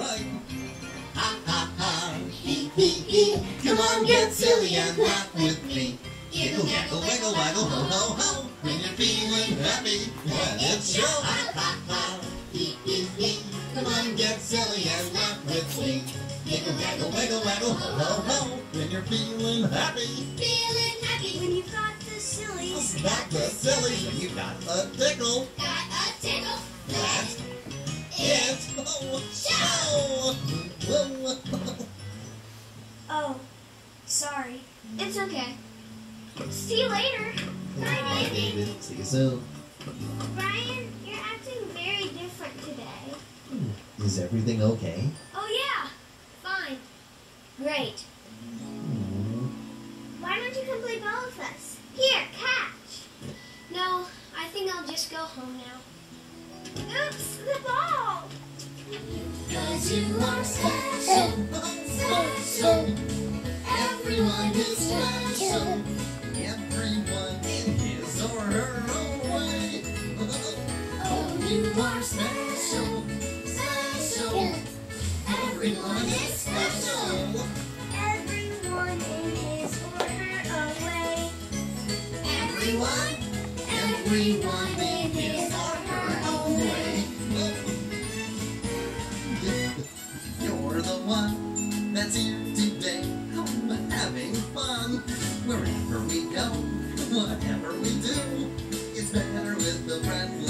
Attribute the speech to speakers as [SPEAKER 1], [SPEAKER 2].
[SPEAKER 1] right. Ha ha ha, hee hee hee. Come on, get silly and laugh with me. Giggle, gaggle, wiggle, waggle, ho ho ho. When you're feeling happy, let it show. Ha ha ha, hee hee hee. Come on, get silly and laugh with me. Giggle, gaggle, wiggle, waggle, ho ho ho. When you're feeling happy.
[SPEAKER 2] Feeling happy when you've got the sillies.
[SPEAKER 1] Got the sillies when you've got a tickle.
[SPEAKER 2] Got a tickle.
[SPEAKER 1] That's it. Oh, show.
[SPEAKER 2] Oh, sorry. It's okay. See you later. Bye, David.
[SPEAKER 1] See you soon.
[SPEAKER 2] Brian, you're acting very different today.
[SPEAKER 1] Is everything okay?
[SPEAKER 2] Oh, yeah. Fine. Great. Why don't you come play ball with us? Here, catch. No, I think I'll just go home now. Oops, the ball. 'Cause you are special, special. Everyone is special.
[SPEAKER 1] Everyone in his or her own way.
[SPEAKER 2] Oh, you are special, special. Everyone is special. Everyone in his or her own way. Everyone in his or her own way.
[SPEAKER 1] You're the one that's here today, having fun. Wherever we go, whatever we do, it's better with a friend